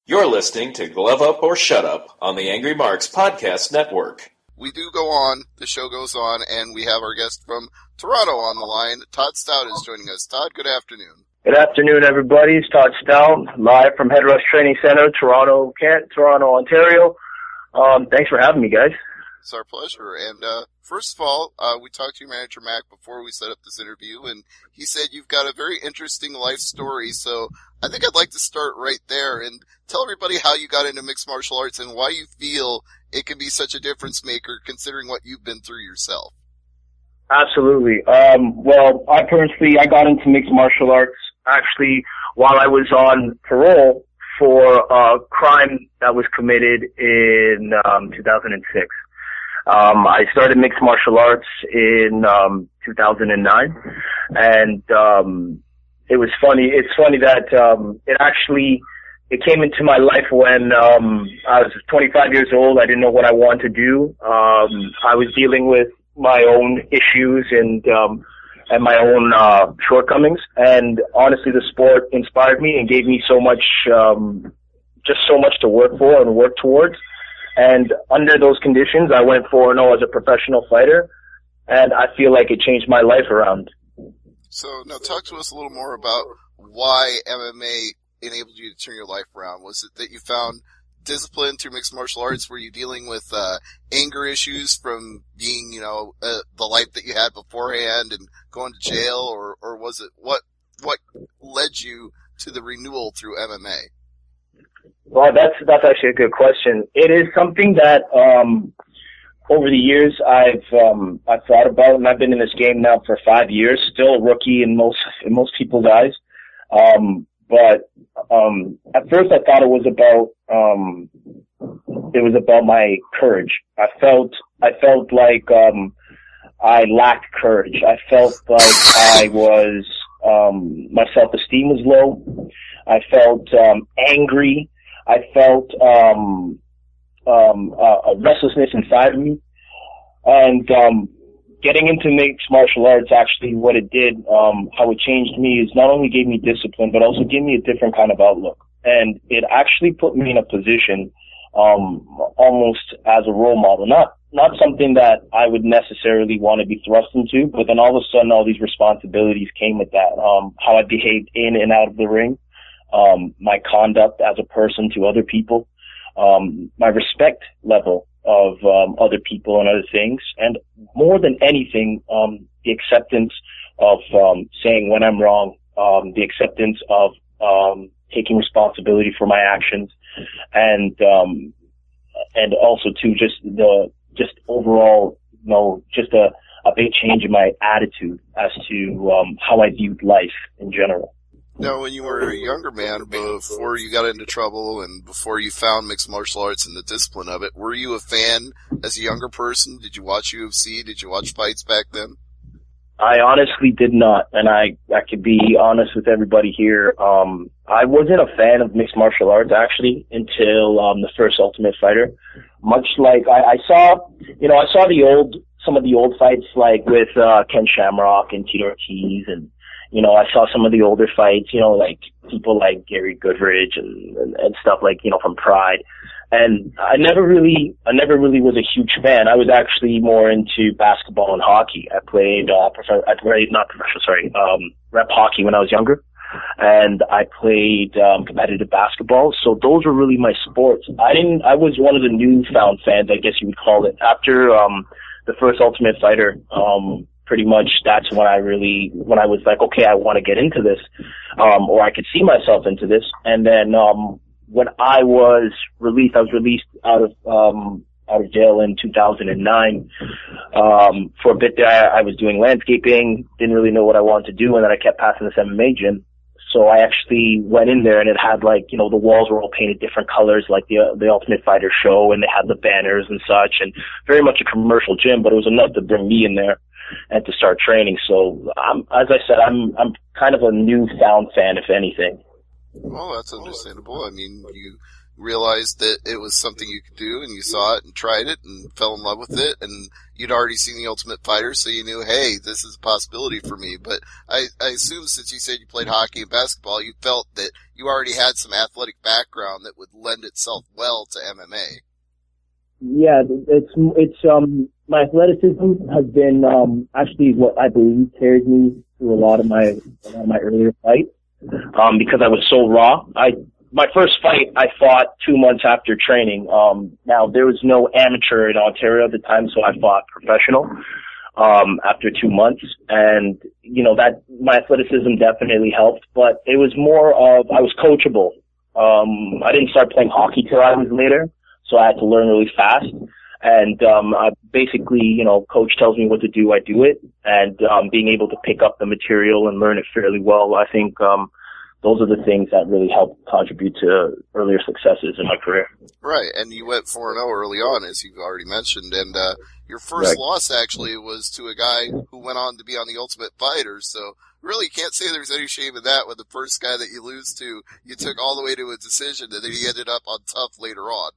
You're listening to Glove Up or Shut Up on the Angry Marks Podcast Network. We do go on, the show goes on, and we have our guest from Toronto on the line. Todd Stoute is joining us. Todd, good afternoon. Good afternoon, everybody. It's Todd Stoute, live from Head Rush Training Center, Toronto, Ontario. Thanks for having me, guys. It's our pleasure. And first of all, we talked to your manager, Mac, before we set up this interview, and he said you've got a very interesting life story. So I think I'd like to start right there and tell everybody how you got into mixed martial arts and why you feel it can be such a difference maker considering what you've been through yourself. Absolutely. Well, I got into mixed martial arts actually while I was on parole for a crime that was committed in 2006. I started mixed martial arts in 2009, and it was funny. It's funny that it came into my life when I was 25 years old. I didn't know what I wanted to do. I was dealing with my own issues and my own shortcomings, and honestly, the sport inspired me and gave me so much, just so much to work for and work towards. And under those conditions, I went 4-0 as a professional fighter, and I feel like it changed my life around. So now talk to us a little more about why MMA enabled you to turn your life around. Was it that you found discipline through mixed martial arts? Were you dealing with anger issues from being, the life that you had beforehand and going to jail, or was it what led you to the renewal through MMA? Well, that's actually a good question. It is something that over the years I've thought about, and I've been in this game now for 5 years, still a rookie in most people's eyes. But at first I thought it was about my courage. I felt like I lacked courage. I felt like my self-esteem was low. I felt angry. I felt a restlessness inside of me. And getting into mixed martial arts, actually what it did, how it changed me, is not only gave me discipline, but also gave me a different kind of outlook. And it actually put me in a position almost as a role model. Not something that I would necessarily want to be thrust into, but then all of a sudden all these responsibilities came with that. How I behaved in and out of the ring, my conduct as a person to other people, my respect level of other people and other things, and more than anything, the acceptance of saying when I'm wrong, the acceptance of taking responsibility for my actions, and also too just overall, just a big change in my attitude as to how I viewed life in general. Now, when you were a younger man, before you got into trouble and before you found mixed martial arts and the discipline of it, were you a fan as a younger person? Did you watch UFC? Did you watch fights back then? I honestly did not, and I could be honest with everybody here. I wasn't a fan of mixed martial arts, actually, until the first Ultimate Fighter. Much like I saw some of the old fights, like with Ken Shamrock and Tito Ortiz, and I saw some of the older fights, like people like Gary Goodridge and stuff like, from Pride. And I never really was a huge fan. I was actually more into basketball and hockey. I played, rep hockey when I was younger. And I played, competitive basketball. So those were really my sports. I was one of the newfound fans, I guess you would call it. After, the first Ultimate Fighter, pretty much that's when I was like, okay, I want to get into this, or I could see myself into this. And then, when I was released out of jail in 2009. For a bit there, I was doing landscaping, didn't really know what I wanted to do, and then I kept passing this MMA gym. So I actually went in there, and it had the walls were all painted different colors, like the Ultimate Fighter show, and they had the banners and such, and very much a commercial gym, but it was enough to bring me in there and to start training. So as I said, I'm kind of a newfound fan, if anything. Well, that's understandable. I mean, you realized that it was something you could do, and you saw it and tried it and fell in love with it, and you'd already seen The Ultimate Fighter, so you knew, hey, this is a possibility for me. But I assume since you said you played hockey and basketball, you felt that you already had some athletic background that would lend itself well to MMA. Yeah, my athleticism has been, actually what I believe carried me through a lot of my earlier fights, because I was so raw. My first fight I fought 2 months after training. Now there was no amateur in Ontario at the time, so I fought professional, after 2 months. And, that my athleticism definitely helped, but it was more of, I was coachable. I didn't start playing hockey till I was later, so I had to learn really fast. And, I basically, coach tells me what to do, I do it. And, being able to pick up the material and learn it fairly well, I think, those are the things that really helped contribute to earlier successes in my career. Right, and you went 4-0 early on, as you've already mentioned, and your first loss actually was to a guy who went on to be on The Ultimate Fighter, so really can't say there's any shame in that. With the first guy that you lose to, you took all the way to a decision, and then he ended up on Tough later on.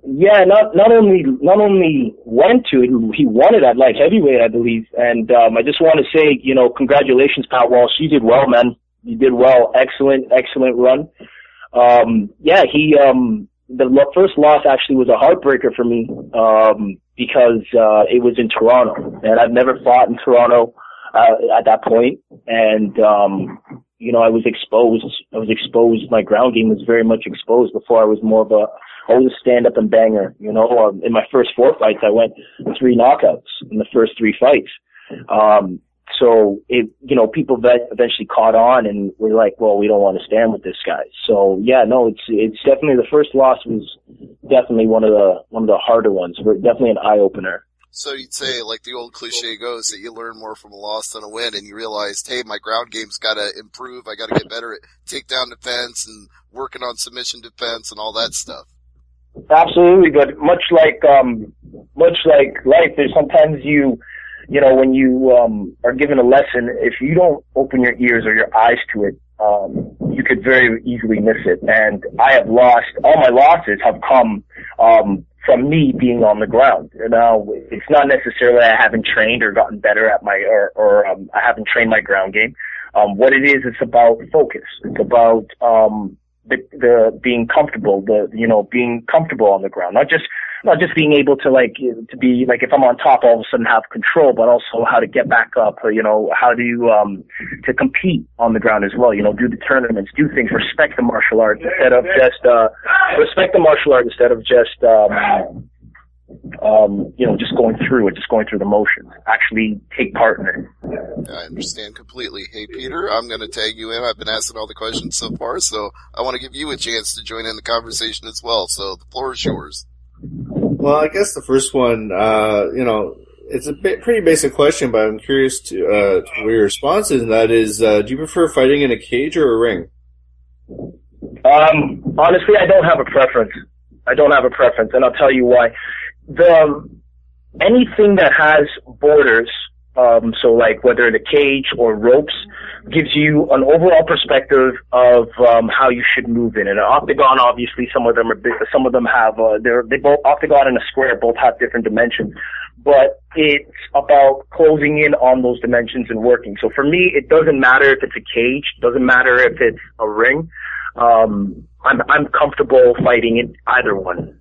Yeah, not only went to it, he won it at light heavyweight, I believe, and I just want to say, congratulations, Pat Walsh. You did well, man. You did well. Excellent run. The first loss actually was a heartbreaker for me, because, it was in Toronto, and I've never fought in Toronto, at that point. And, I was exposed. My ground game was very much exposed. Before I was I was a stand-up and banger, in my first 4 fights, I went 3 knockouts in the first 3 fights. So people eventually caught on and were like, well, we don't want to stand with this guy. So yeah, no, it's definitely, the first loss was definitely one of the harder ones. Definitely an eye opener. So you'd say, like the old cliche goes, that you learn more from a loss than a win, and you realized, hey, my ground game's gotta improve, I gotta get better at takedown defense and working on submission defense and all that stuff. Absolutely, but much like life, there's sometimes when you are given a lesson, if you don't open your ears or your eyes to it, you could very easily miss it. And I have lost, all my losses have come from me being on the ground. Now, it's not necessarily I haven't trained or gotten better at or I haven't trained my ground game. What it is, it's about focus. It's about the being comfortable, being comfortable on the ground, not just being able to to be like, if I'm on top, all of a sudden have control, but also how to get back up, how to compete on the ground as well, do the tournaments, do things, respect the martial art instead of just going through it, just going through the motions. Actually take part in it. I understand completely. Hey, Peter, I'm going to tag you in. I've been asking all the questions so far, so I want to give you a chance to join in the conversation as well. So the floor is yours. Well, I guess the first one, it's a pretty basic question, but I'm curious to what your response is, and that is, do you prefer fighting in a cage or a ring? Honestly, I don't have a preference. And I'll tell you why. Anything that has borders, so like whether the cage or ropes, gives you an overall perspective of how you should move in. And an octagon, obviously, some of them are big, some of them have they both, octagon and a square both have different dimensions, but it's about closing in on those dimensions and working. So for me, it doesn't matter if it's a cage, doesn't matter if it's a ring. I'm comfortable fighting in either one.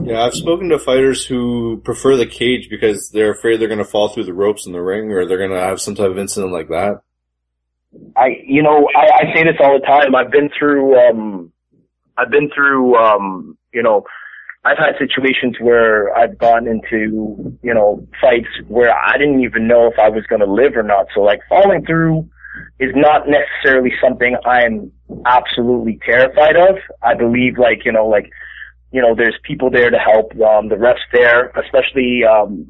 Yeah, I've spoken to fighters who prefer the cage because they're afraid they're going to fall through the ropes in the ring, or they're going to have some type of incident like that. I say this all the time. I've been through, I've had situations where I've gone into, fights where I didn't even know if I was going to live or not. So like falling through is not necessarily something I'm absolutely terrified of. I believe there's people there to help, the refs there, especially and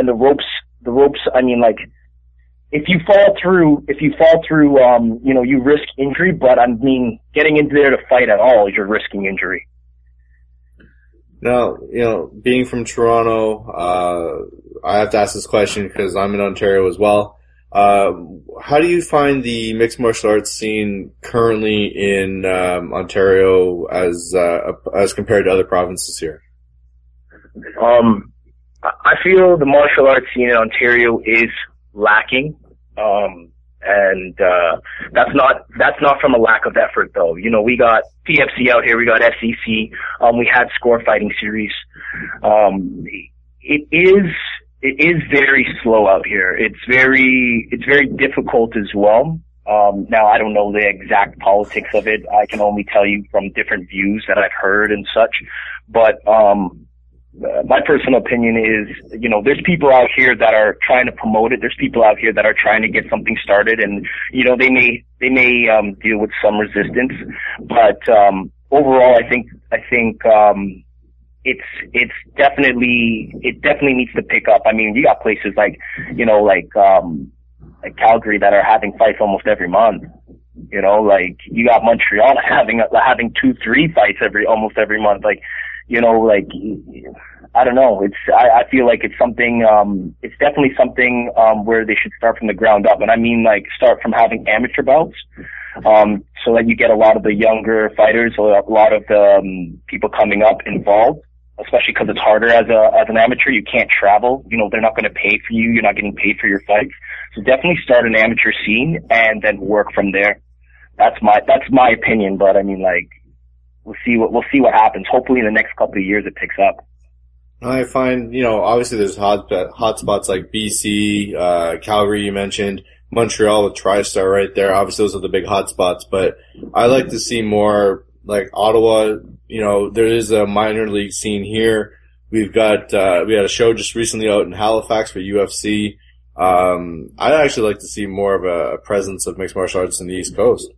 the ropes, I mean, like, if you fall through, you risk injury, but I mean, getting into there to fight at all, you're risking injury. Now, being from Toronto, I have to ask this question because I'm in Ontario as well. How do you find the mixed martial arts scene currently in Ontario as compared to other provinces here? I feel the martial arts scene in Ontario is lacking. And that's not from a lack of effort though. You know, we got PFC out here, we got SEC, we had score fighting series. It is very slow out here. It's very difficult as well. Now I don't know the exact politics of it. I can only tell you from different views that I've heard and such. But, my personal opinion is, you know, there's people out here that are trying to promote it. There's people out here that are trying to get something started, and you know, they may deal with some resistance, but overall, I think it definitely needs to pick up. I mean, you got places like, you know, like Calgary that are having fights almost every month. You know, like you got Montreal having 2-3 fights almost every month. Like, you know, like, I don't know. I feel like it's something, it's definitely something, where they should start from the ground up. And I mean, like, start from having amateur bouts, so that you get a lot of the younger fighters, a lot of the, people coming up involved, especially because it's harder as an amateur. You can't travel. You know, they're not going to pay for you. You're not getting paid for your fights. So definitely start an amateur scene and then work from there. That's my opinion, but I mean, like, we'll see what happens. Hopefully in the next couple of years it picks up. I find, you know, obviously there's hot spots like BC, Calgary you mentioned, Montreal with TriStar right there. Obviously those are the big hot spots, but I like to see more like Ottawa. You know, there is a minor league scene here. We've got, we had a show just recently out in Halifax for UFC. I'd actually like to see more of a presence of mixed martial arts in the East Coast.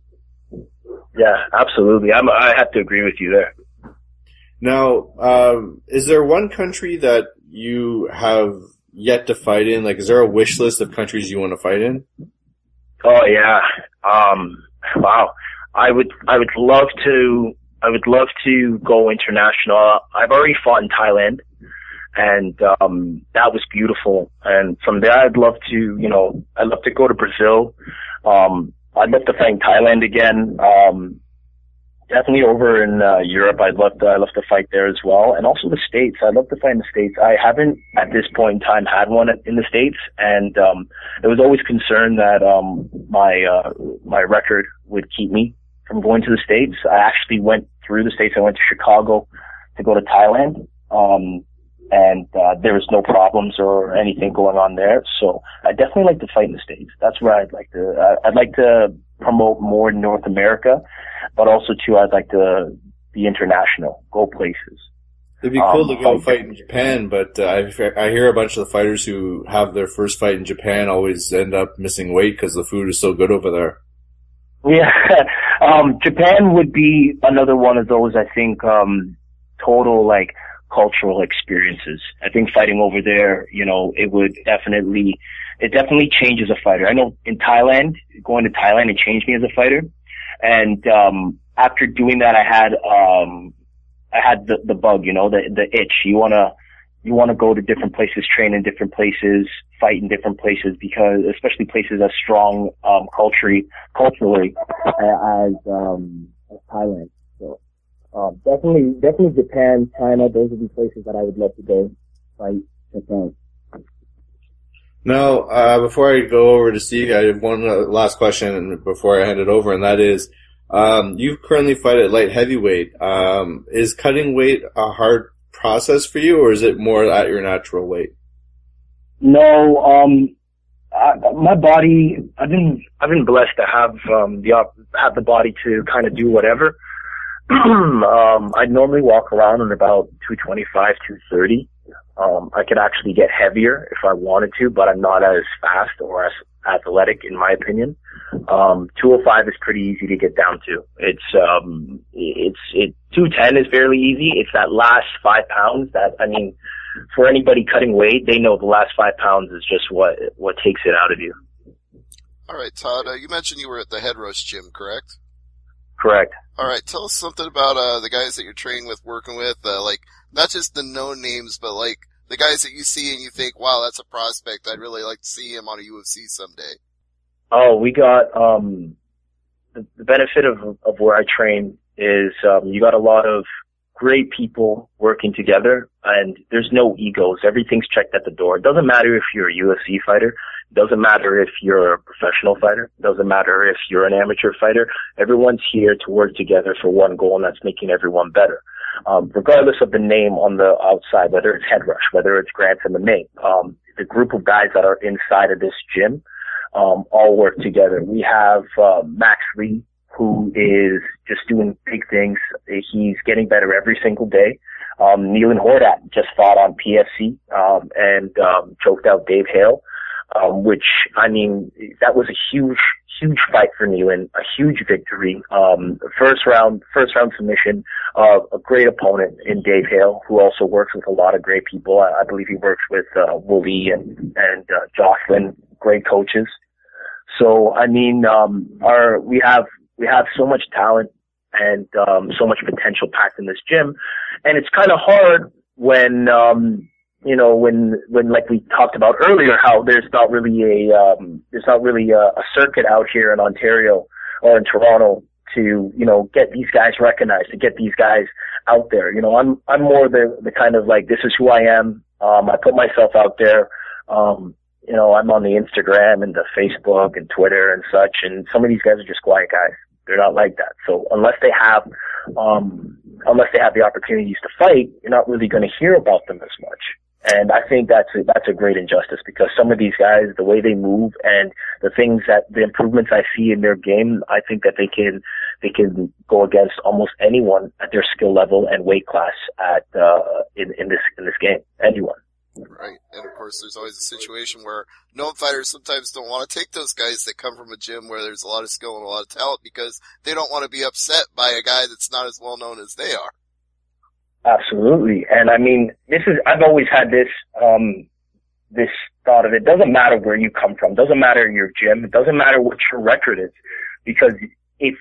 Yeah, absolutely. I have to agree with you there. Now, is there one country that you have yet to fight in? Like, is there a wish list of countries you want to fight in? Oh yeah. Wow. I would love to go international. I've already fought in Thailand, and that was beautiful. And from there, I'd love to go to Brazil. I'd love to fight in Thailand again. Definitely over in Europe, I'd love to fight there as well, and also the States. I'd love to fight in the States. I haven't at this point in time had one in the States, and it was always concerned that my record would keep me from going to the States. I actually went through the States. I went to Chicago to go to Thailand, and there was no problems or anything going on there. So I'd definitely like to fight in the States. That's where I'd like to promote more in North America, but also too, I'd like to be international, go places. It'd be cool to go fight in Japan, but I hear a bunch of the fighters who have their first fight in Japan always end up missing weight because the food is so good over there. Yeah, Japan would be another one of those, I think, total, like, cultural experiences. I think fighting over there, you know, it definitely changes a fighter. I know in Thailand, going to Thailand, it changed me as a fighter. And, after doing that, I had the bug, you know, the itch. You wanna go to different places, train in different places, fight in different places, because, especially places as strong, culturally, as Thailand. So, definitely Japan, China, those would be places that I would love to go fight, check out. Now, before I go over to Steve, I have one last question before I hand it over, and that is, you currently fight at light heavyweight. Is cutting weight a hard process for you, or is it more at your natural weight? No, my body, I've been blessed to have the body to kind of do whatever. I normally walk around on about 225, 230. I could actually get heavier if I wanted to, but I'm not as fast or as athletic, in my opinion. 205 is pretty easy to get down to. 210 is fairly easy. It's that last 5 pounds that, I mean, for anybody cutting weight, they know the last 5 pounds is just what takes it out of you. All right, Todd, you mentioned you were at the Head Roast Gym, correct? Correct. All right, tell us something about the guys that you're training with, working with, like, not just the known names, but like the guys that you see and you think, wow, that's a prospect. I'd really like to see him on a UFC someday? Oh, we got, the benefit of where I train is, you got a lot of great people working together, and there's no egos. Everything's checked at the door. It doesn't matter if you're a UFC fighter. It doesn't matter if you're a professional fighter. It doesn't matter if you're an amateur fighter. Everyone's here to work together for one goal, and that's making everyone better. Regardless of the name on the outside, whether it's Head Rush, whether it's Grant MMA, the group of guys that are inside of this gym, all work together. We have, Max Lee, who is just doing big things. He's getting better every single day. Nealon Hordat just fought on PFC, and choked out Dave Hale, which, I mean, that was a huge fight for Nealon, a huge victory. First round submission, a great opponent in Dave Hale, who also works with a lot of great people. I believe he works with, Wooly and Jocelyn, great coaches. So, I mean, we have so much talent and so much potential packed in this gym, and it's kind of hard when when like we talked about earlier, how there's not really a circuit out here in Ontario or in Toronto to get these guys recognized, to get these guys out there. I'm more the kind of like, this is who I am. I put myself out there. I'm on the Instagram and the Facebook and Twitter and such, and some of these guys are just quiet guys. They're not like that. So unless they have the opportunities to fight, you're not really going to hear about them as much. And I think that's a great injustice, because some of these guys, the way they move and the improvements I see in their game, I think that they can go against almost anyone at their skill level and weight class in this game. Anyone. Right. And of course, there's always a situation where known fighters sometimes don't want to take those guys that come from a gym where there's a lot of skill and a lot of talent, because they don't want to be upset by a guy that's not as well known as they are. Absolutely. And I mean, I've always had this thought of, it doesn't matter where you come from, doesn't matter your gym, it doesn't matter what your record is, because if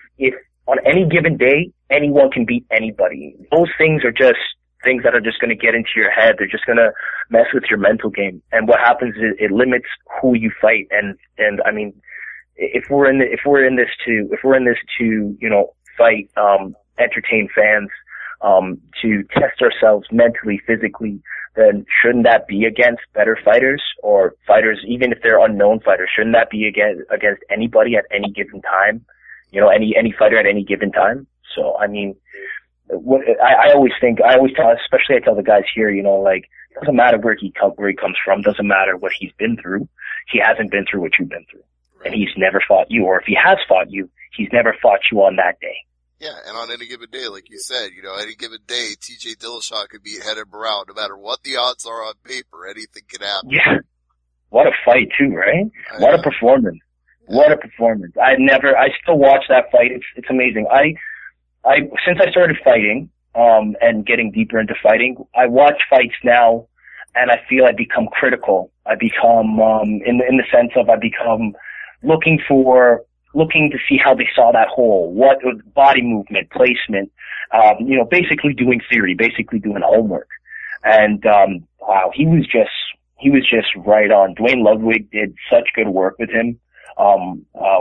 on any given day, anyone can beat anybody. Those things are just things that are just going to get into your head. They're just going to mess with your mental game. And what happens is it limits who you fight. And I mean, if we're in this to, fight, entertain fans, to test ourselves mentally, physically, then shouldn't that be against better fighters, or fighters, even if they're unknown fighters? Shouldn't that be against anybody at any given time? Any fighter at any given time? So, I mean, I always tell the guys here, it doesn't matter where he comes from, doesn't matter what he's been through. He hasn't been through what you've been through. And he's never fought you, or if he has fought you, he's never fought you on that day. Yeah, and on any given day, like you said, any given day, TJ Dillashaw could beat Head Brown, no matter what the odds are on paper, anything can happen. Yeah. What a fight too, right? What a performance. Yeah. What a performance. I still watch that fight. It's amazing. Since I started fighting, and getting deeper into fighting, I watch fights now, and I feel I become critical. I become, in the sense of I become looking to see how they saw that hole, what body movement, placement, basically doing theory, basically doing homework. And, wow, he was just right on. Dwayne Ludwig did such good work with him,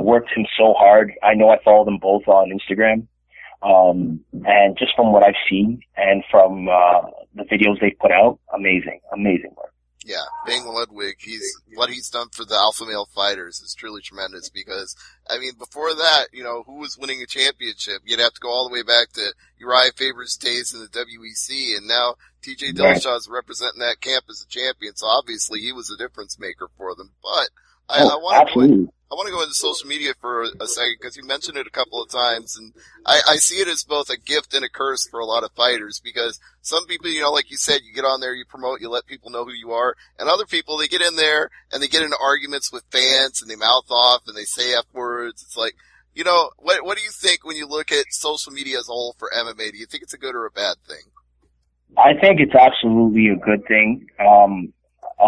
worked him so hard. I know I follow them both on Instagram. And just from what I've seen and from, the videos they've put out, amazing work. Yeah, Bang Ludwig, what he's done for the alpha male fighters is truly tremendous, because, I mean, before that, who was winning a championship? You'd have to go all the way back to Uriah Faber's days in the WEC, and now TJ Dillashaw is representing that camp as a champion, so obviously he was a difference maker for them. But I want to go into social media for a second, because you mentioned it a couple of times, and I see it as both a gift and a curse for a lot of fighters, because some people, like you said, you get on there, you promote, you let people know who you are, and other people, they get in there and they get into arguments with fans and they mouth off and they say F words. It's like, what do you think when you look at social media as a whole for MMA? Do you think it's a good or a bad thing? I think it's absolutely a good thing, on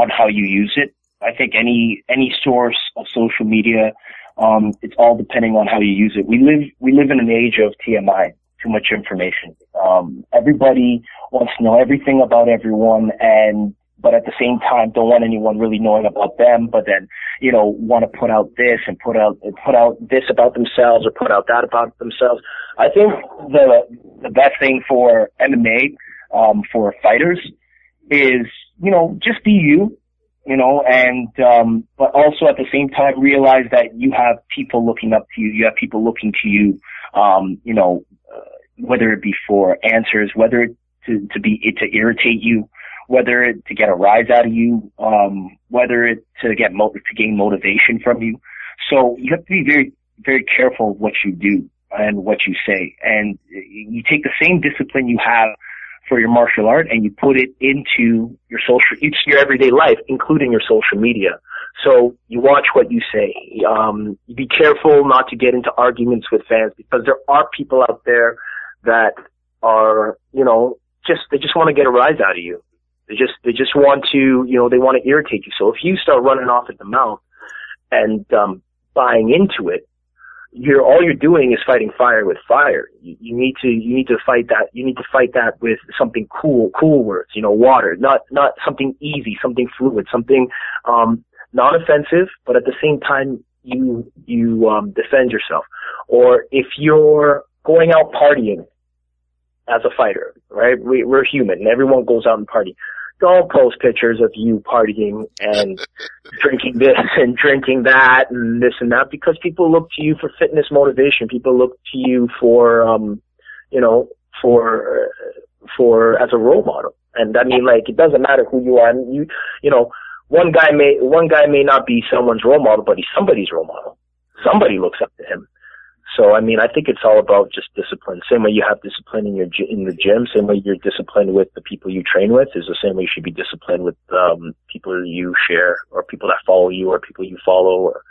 how you use it. I think any source of social media, it's all depending on how you use it. We live in an age of TMI, too much information. Everybody wants to know everything about everyone, and but at the same time don't want anyone really knowing about them, but then, you know, want to put out this and put out this about themselves or put out that about themselves. I think the best thing for MMA, for fighters is, you know, just be you, you know, and, but also at the same time realize that you have people looking up to you. You have people looking to you, you know, whether it be for answers, whether to irritate you, whether it to get a rise out of you, whether it to gain motivation from you. So you have to be very, very careful of what you do and what you say. And you take the same discipline you have for your martial art and you put it into your everyday life, including your social media. So you watch what you say. Be careful not to get into arguments with fans, because there are people out there that are, you know, they just want to get a rise out of you. They just want to, you know, they want to irritate you. So if you start running off at the mouth and, buying into it, all you're doing is fighting fire with fire. You need to fight that. You need to fight that with something cool words, you know, water, not something easy, something fluid, something, non-offensive, but at the same time, you defend yourself. Or if you're going out partying as a fighter, right? We're human and everyone goes out and party. Don't post pictures of you partying and drinking this and drinking that and this and that, because people look to you for fitness motivation. People look to you for, you know, for as a role model. And I mean, like, it doesn't matter who you are. You know, one guy may not be someone's role model, but he's somebody's role model. Somebody looks up to him. So, I mean, I think it's all about just discipline. Same way you have discipline in the gym, same way you're disciplined with the people you train with, is the same way you should be disciplined with people you share, or people that follow you, or people you follow, or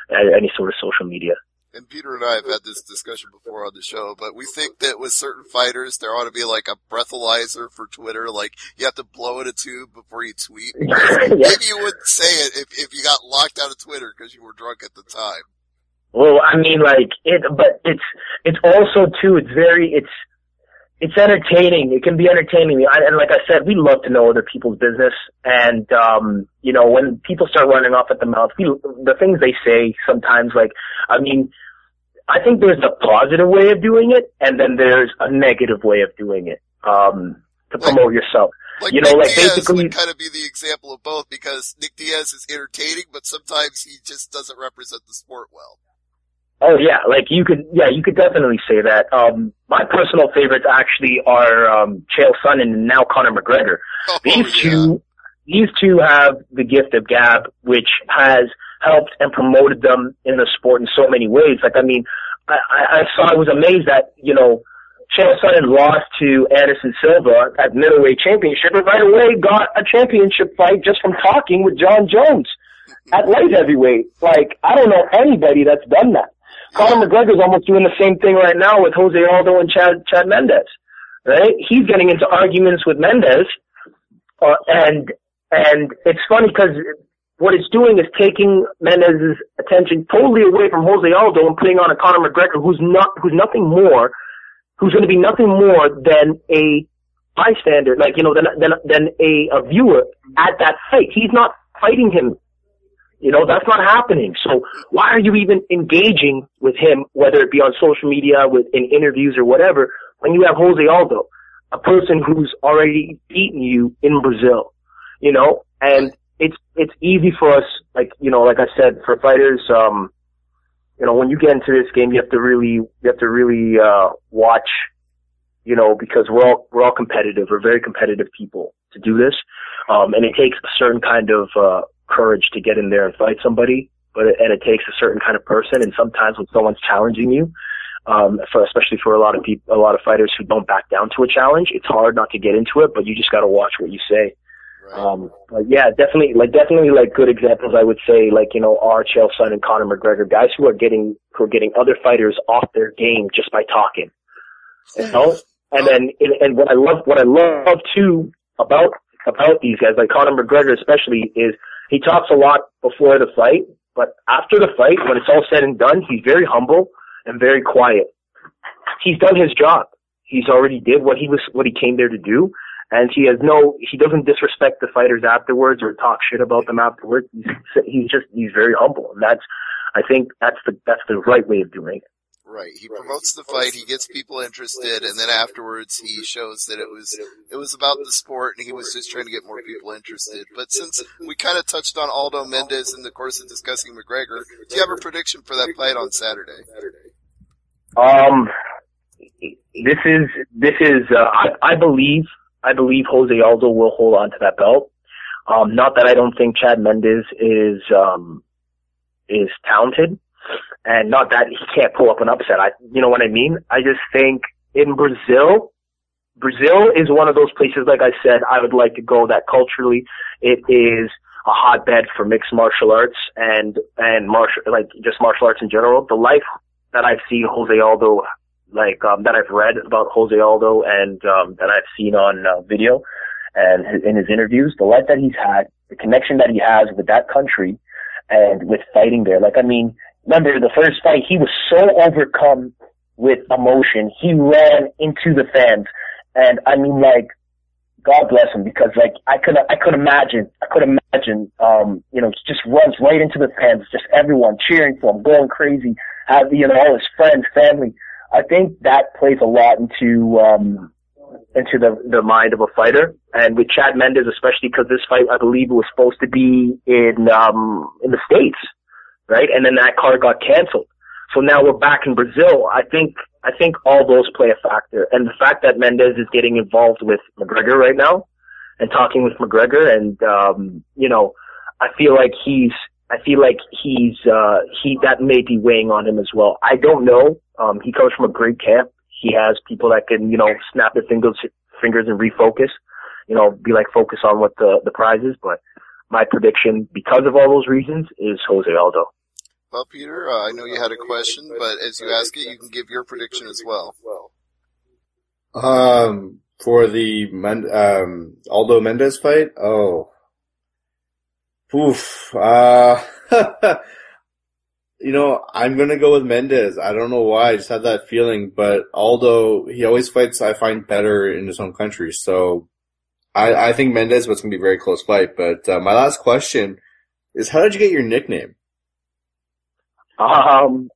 any sort of social media. And Peter and I have had this discussion before on the show, but we think that with certain fighters, there ought to be like a breathalyzer for Twitter, like you have to blow in a tube before you tweet. Yeah. Maybe you wouldn't say it if you got locked out of Twitter because you were drunk at the time. Well, I mean, like, but it's also too, it's entertaining. It can be entertaining. And like I said, we love to know other people's business. And, you know, when people start running off at the mouth, the things they say sometimes, like, I mean, I think there's a positive way of doing it, and then there's a negative way of doing it, to promote yourself. Like, you know, Nick like Diaz basically would kind of be the example of both, because Nick Diaz is entertaining, but sometimes he just doesn't represent the sport well. Oh yeah, like you could definitely say that. My personal favorites actually are, Chael Sonnen and now Conor McGregor. Oh, These two have the gift of gab, which has helped and promoted them in the sport in so many ways. Like, I mean, I was amazed that, you know, Chael Sonnen lost to Anderson Silva at middleweight championship, and right away got a championship fight just from talking with John Jones at light heavyweight. Like, I don't know anybody that's done that. Conor McGregor's almost doing the same thing right now with Jose Aldo and Chad Mendes, right? He's getting into arguments with Mendes, and it's funny because what it's doing is taking Mendes' attention totally away from Jose Aldo and putting on a Conor McGregor who's nothing more, who's going to be nothing more than a bystander, like, you know, than a viewer at that fight. He's not fighting him. You know, that's not happening. So why are you even engaging with him, whether it be on social media, in interviews or whatever, when you have Jose Aldo, a person who's already beaten you in Brazil, you know? And it's easy for us, like, you know, like I said, for fighters, you know, when you get into this game, you have to really watch, you know, because we're all competitive. We're very competitive people to do this. And it takes a certain kind of, courage to get in there and fight somebody, and it takes a certain kind of person. And sometimes when someone's challenging you, especially for a lot of fighters who don't back down to a challenge, it's hard not to get into it, but you just got to watch what you say. Right. But yeah, definitely good examples, I would say, like, you know, are Chael Sonnen and Conor McGregor, guys who are getting other fighters off their game just by talking. You know? And then, and what I love too about these guys, like Conor McGregor especially, is he talks a lot before the fight, but after the fight, when it's all said and done, he's very humble and very quiet. He's done his job. He's already did what he came there to do, And he doesn't disrespect the fighters afterwards or talk shit about them afterwards. He's very humble. And I think that's the right way of doing it. Right. He promotes the fight, he gets people interested, and then afterwards he shows that it was about the sport and he was just trying to get more people interested. But since we kind of touched on Aldo Mendez in the course of discussing McGregor, do you have a prediction for that fight on Saturday? I believe Jose Aldo will hold on to that belt. Not that I don't think Chad Mendes is talented. And not that he can't pull up an upset. You know what I mean? I just think in Brazil is one of those places, like I said, I would like to go that culturally it is a hotbed for mixed martial arts and martial arts in general. The life that I've seen Jose Aldo, that I've read about Jose Aldo and, that I've seen on video and in his interviews, the life that he's had, the connection that he has with that country and with fighting there. Remember the first fight, he was so overcome with emotion. He ran into the fans. And God bless him, because I could imagine, he just runs right into the fans, just everyone cheering for him, going crazy, all his friends, family. I think that plays a lot into the mind of a fighter. And with Chad Mendes, especially because this fight, I believe it was supposed to be in the States. Right? And then that card got canceled. So now we're back in Brazil. I think all those play a factor. And the fact that Mendes is getting involved with McGregor right now and talking with McGregor and, I feel like that may be weighing on him as well. I don't know. He comes from a great camp. He has people that can, snap their fingers and refocus, focus on what the prize is. But my prediction, because of all those reasons, is Jose Aldo. Well, Peter, I know you had a question, but as you ask it, you can give your prediction as well. For the Aldo Mendez fight? Oh. Oof. I'm gonna go with Mendez. I don't know why, I just had that feeling, but Aldo, he always fights, I find, better in his home country, so I think Mendez, but it's gonna be a very close fight. But my last question is, how did you get your nickname? Alright,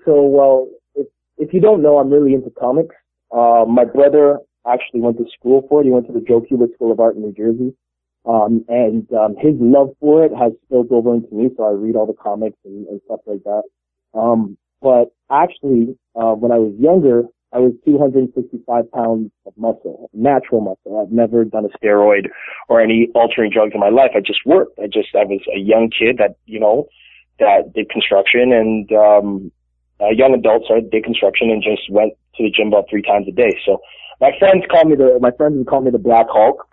so, if you don't know, I'm really into comics. My brother actually went to school for it. He went to the Joe Kubert School of Art in New Jersey. His love for it has spilled over into me, so I read all the comics and stuff like that. But actually, when I was younger, I was 265 pounds of muscle, natural muscle. I've never done a steroid or any altering drugs in my life. I just worked. I was a young kid that did construction and, a young adult, did construction and just went to the gym about 3 times a day. So my friends would call me the Black Hulk.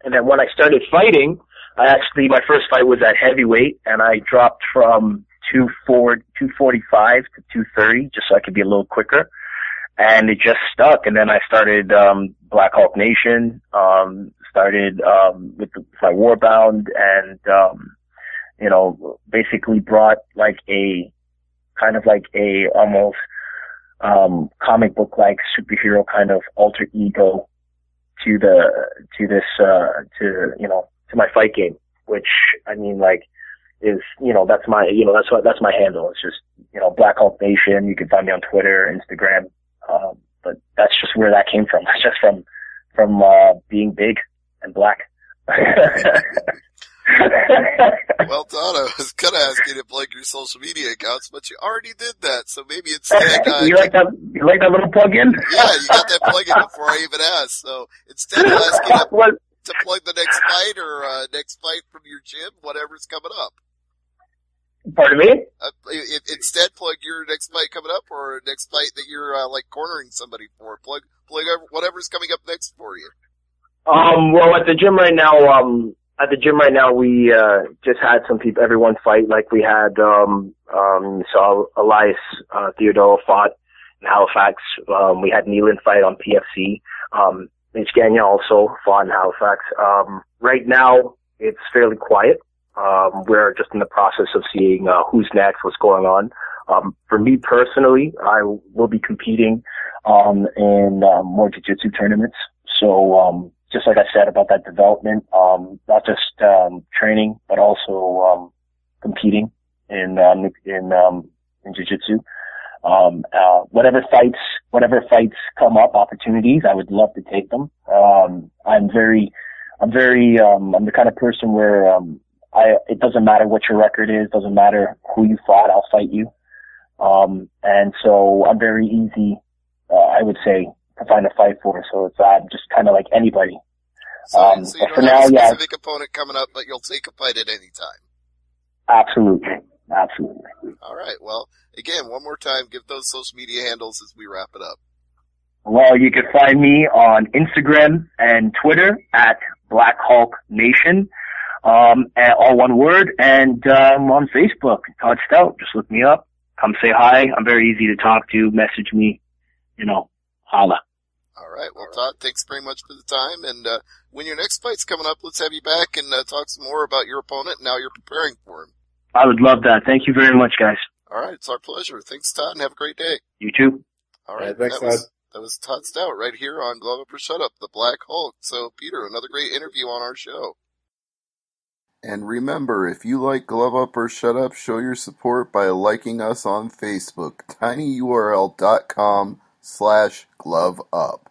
And then when I started fighting, my first fight was at heavyweight and I dropped from 245 to 230 just so I could be a little quicker. And it just stuck. And then I started, Black Hulk Nation, with my Warbound and, basically brought almost, comic book like superhero kind of alter ego to my fight game, which, is, that's my handle. It's just, Black Hulk Nation. You can find me on Twitter, Instagram. But that's just where that came from. That's just from being big and black. Well, Todd, I was going to ask you to plug your social media accounts, but you already did that, so maybe instead... You like that little plug-in? Yeah, you got that plug-in before I even asked, so instead I'll ask you to plug the next fight or next fight from your gym, whatever's coming up. Pardon me? Instead, plug your next fight coming up or next fight that you're, cornering somebody for. Plug whatever's coming up next for you. Well, at the gym right now, we, just had everyone fight. We had, so Elias, Theodoro fought in Halifax. We had Neelan fight on PFC. Mitch Gagnon also fought in Halifax. Right now, it's fairly quiet. We're just in the process of seeing, who's next, what's going on. For me personally, I will be competing in more jiu-jitsu tournaments. So just like I said about that development, not just training, but also competing in jiu-jitsu. Whatever fights come up, opportunities, I would love to take them. I'm the kind of person where it doesn't matter what your record is, doesn't matter who you fought, I'll fight you. And so I'm very easy, I would say, to find a fight for. So it's just kind of like anybody. So you don't have a specific opponent coming up, but you'll take a fight at any time. Absolutely. All right. Well, again, one more time, give those social media handles as we wrap it up. Well, you can find me on Instagram and Twitter at Black Hulk Nation, all one word, and on Facebook, Todd Stoute. Just look me up. Come say hi. I'm very easy to talk to. Message me. Holla. All right. Well, Todd, thanks very much for the time. And when your next fight's coming up, let's have you back and talk some more about your opponent and how you're preparing for him. I would love that. Thank you very much, guys. All right. It's our pleasure. Thanks, Todd, and have a great day. You too. All right. Thanks, Todd. That was Todd Stoute right here on Glove Up or Shut Up, the Black Hulk. So, Peter, another great interview on our show. And remember, if you like Glove Up or Shut Up, show your support by liking us on Facebook, tinyurl.com/glove up.